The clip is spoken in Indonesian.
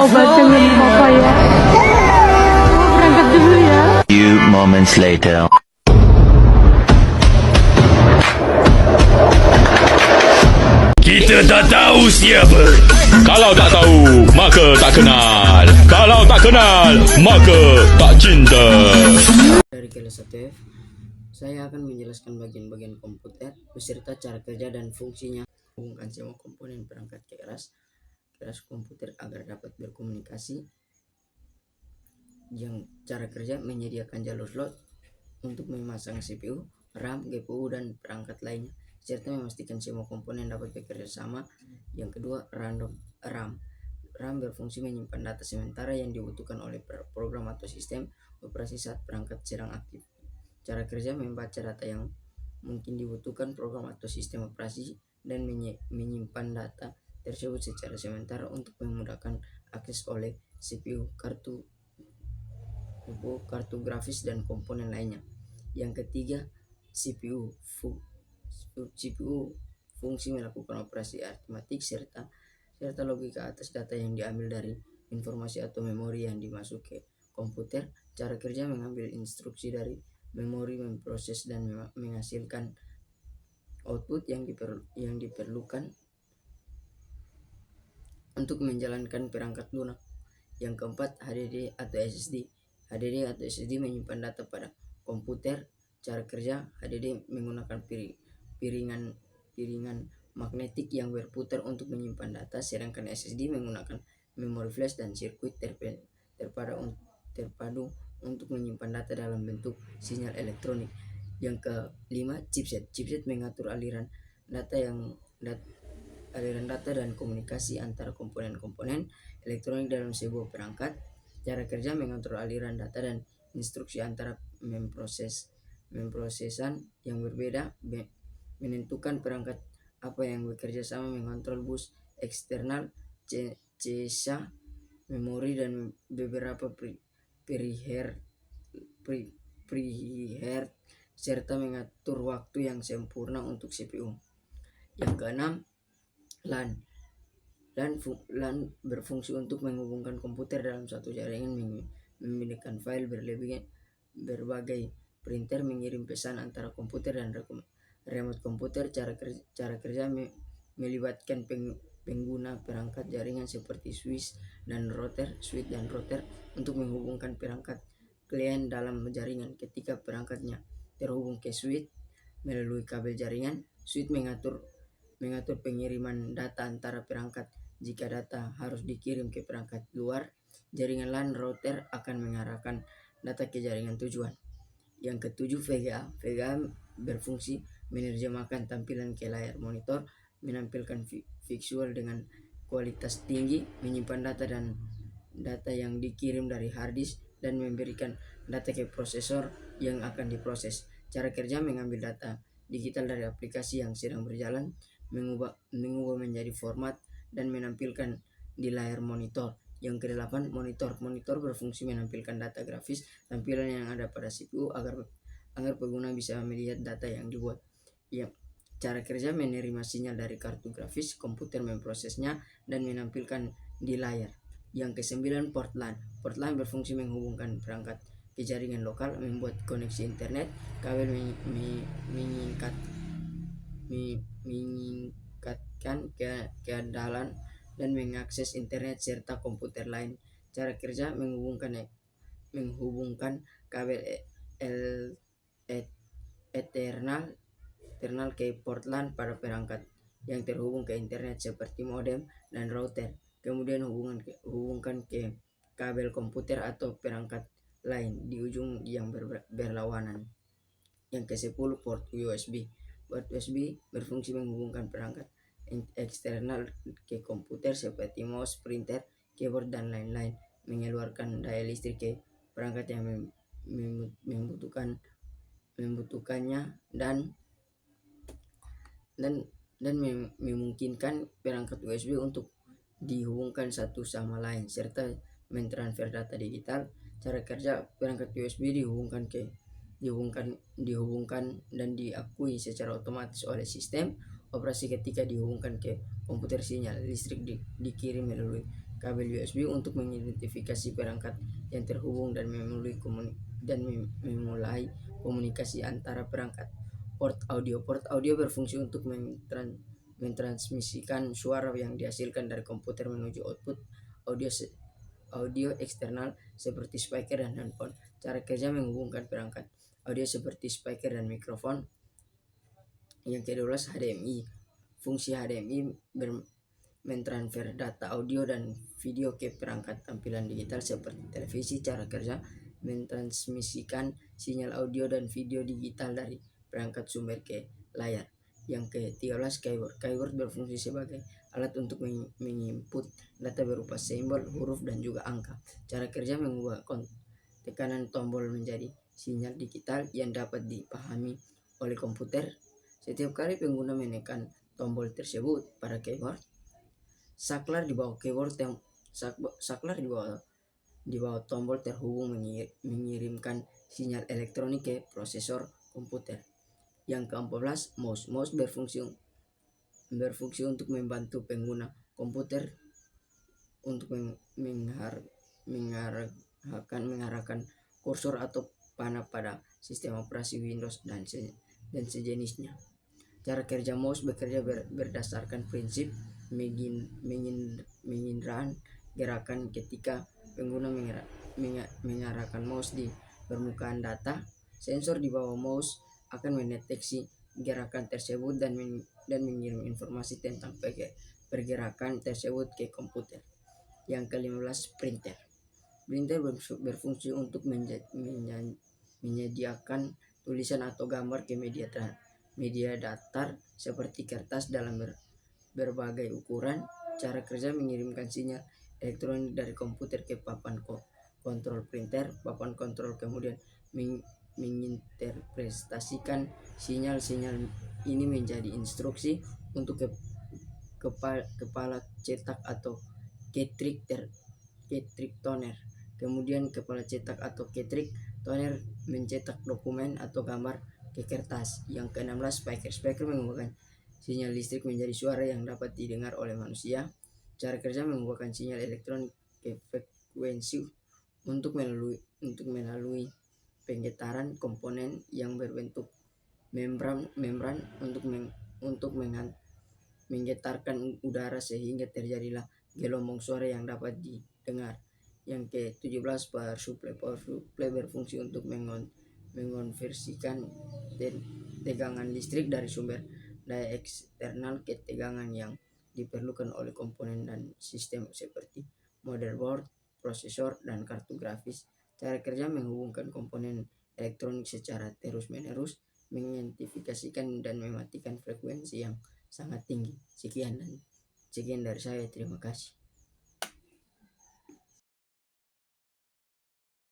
obatnya minum papa ya. Berangkat dulu ya. Few moments later. Kita tak tahu siapa. Kalau tak tahu, maka tak kenal. Kalau tak kenal, maka tak cinta. Dari kelas 1F, saya akan menjelaskan bagian-bagian komputer beserta cara kerja dan fungsinya. Hubungkan semua komponen perangkat keras komputer agar dapat berkomunikasi. Yang cara kerja menyediakan jalur slot untuk memasang CPU, RAM, GPU, dan perangkat lainnya, serta memastikan semua komponen dapat bekerja sama. Yang kedua, RAM. RAM berfungsi menyimpan data sementara yang dibutuhkan oleh program atau sistem operasi saat perangkat sedang aktif. Cara kerja membaca data yang mungkin dibutuhkan program atau sistem operasi dan menyimpan data tersebut secara sementara untuk memudahkan akses oleh CPU, kartu grafis, dan komponen lainnya. Yang ketiga, CPU. CPU fungsi melakukan operasi aritmatik serta logika atas data yang diambil dari informasi atau memori yang dimasuk ke komputer. Cara kerja mengambil instruksi dari memori, memproses dan menghasilkan output yang diperlukan untuk menjalankan perangkat lunak. Yang keempat, HDD atau SSD. HDD atau SSD menyimpan data pada komputer. Cara kerja, HDD menggunakan piringan magnetik yang berputar untuk menyimpan data, sedangkan SSD menggunakan memori flash dan sirkuit terpadu untuk menyimpan data dalam bentuk sinyal elektronik. Yang kelima, chipset. Chipset mengatur aliran data dan komunikasi antara komponen-komponen elektronik dalam sebuah perangkat. Cara kerja mengatur aliran data dan instruksi antara memprosesan yang berbeda, menentukan perangkat apa yang bekerja sama, mengontrol bus eksternal, CESA, memori, dan beberapa periher, serta mengatur waktu yang sempurna untuk CPU. Yang keenam, LAN. LAN berfungsi untuk menghubungkan komputer dalam satu jaringan, memindahkan file berbagai printer, mengirim pesan antara komputer dan remote komputer. Cara kerja melibatkan pengguna perangkat jaringan seperti switch dan router untuk menghubungkan perangkat klien dalam jaringan. Ketika perangkatnya terhubung ke switch melalui kabel jaringan, switch mengatur pengiriman data antara perangkat. Jika data harus dikirim ke perangkat luar jaringan LAN, router akan mengarahkan data ke jaringan tujuan. Yang ketujuh, VGA. VGA berfungsi menerjemahkan tampilan ke layar monitor, menampilkan visual dengan kualitas tinggi, menyimpan data yang dikirim dari hard disk, dan memberikan data ke prosesor yang akan diproses. Cara kerja mengambil data digital dari aplikasi yang sedang berjalan, mengubah menjadi format, dan menampilkan di layar monitor. Yang kedelapan, monitor. Monitor berfungsi menampilkan data grafis tampilan yang ada pada CPU agar pengguna bisa melihat data yang dibuat. Ya, cara kerja menerima sinyal dari kartu grafis, komputer memprosesnya dan menampilkan di layar. Yang kesembilan, port LAN. Port LAN berfungsi menghubungkan perangkat ke jaringan lokal, membuat koneksi internet, kabel meningkatkan keandalan dan mengakses internet serta komputer lain. Cara kerja menghubungkan kabel Ethernet ke port LAN pada perangkat yang terhubung ke internet seperti modem dan router. Kemudian hubungkan ke kabel komputer atau perangkat lain di ujung yang berlawanan. Yang ke-10, port USB. Port USB berfungsi menghubungkan perangkat eksternal ke komputer seperti mouse, printer, keyboard, dan lain-lain, mengeluarkan daya listrik ke perangkat yang membutuhkannya dan memungkinkan perangkat USB untuk dihubungkan satu sama lain serta mentransfer data digital. Cara kerja perangkat USB dihubungkan dan diakui secara otomatis oleh sistem operasi. Ketika dihubungkan ke komputer, sinyal listrik dikirim melalui kabel USB untuk mengidentifikasi perangkat yang terhubung dan memulai komunikasi antara perangkat. Port audio berfungsi untuk mentransmisikan suara yang dihasilkan dari komputer menuju output audio eksternal seperti speaker dan handphone. Cara kerja menghubungkan perangkat audio seperti speaker dan mikrofon. Yang ke-12 HDMI. Fungsi HDMI mentransfer data audio dan video ke perangkat tampilan digital seperti televisi. Cara kerja mentransmisikan sinyal audio dan video digital dari perangkat sumber ke layar. Yang ke-13 keyboard berfungsi sebagai alat untuk menginput data berupa simbol, huruf, dan juga angka. Cara kerja mengubah tekanan tombol menjadi sinyal digital yang dapat dipahami oleh komputer. Setiap kali pengguna menekan tombol tersebut pada keyboard, saklar di bawah tombol terhubung mengirimkan sinyal elektronik ke prosesor komputer. Yang ke-14 mouse berfungsi untuk membantu pengguna komputer untuk mengarahkan kursor atau panah pada sistem operasi Windows dan sejenisnya. Cara kerja mouse bekerja berdasarkan prinsip mengindahkan gerakan. Ketika pengguna mengarahkan mouse di permukaan data, sensor di bawah mouse akan mendeteksi gerakan tersebut dan mengirim informasi tentang pergerakan tersebut ke komputer. Yang ke-15 printer berfungsi untuk menyediakan tulisan atau gambar ke media datar seperti kertas dalam berbagai ukuran. Cara kerja mengirimkan sinyal elektronik dari komputer ke papan kontrol printer. Papan kontrol kemudian menginterpretasikan sinyal ini menjadi instruksi untuk kepala cetak atau cartridge toner. Kemudian kepala cetak atau cartridge toner mencetak dokumen atau gambar ke kertas. Yang ke-16 speaker mengubahkan sinyal listrik menjadi suara yang dapat didengar oleh manusia. Cara kerja mengubahkan sinyal elektronik ke frekuensi untuk melalui penggetaran komponen yang berbentuk membran untuk menggetarkan udara sehingga terjadilah gelombang suara yang dapat didengar. Yang ke-17 power supply berfungsi untuk mengonversikan tegangan listrik dari sumber daya eksternal ke tegangan yang diperlukan oleh komponen dan sistem seperti motherboard, prosesor, dan kartu grafis. Cara kerja menghubungkan komponen elektronik secara terus-menerus, mengidentifikasikan dan mematikan frekuensi yang sangat tinggi. Sekian dari saya, terima kasih.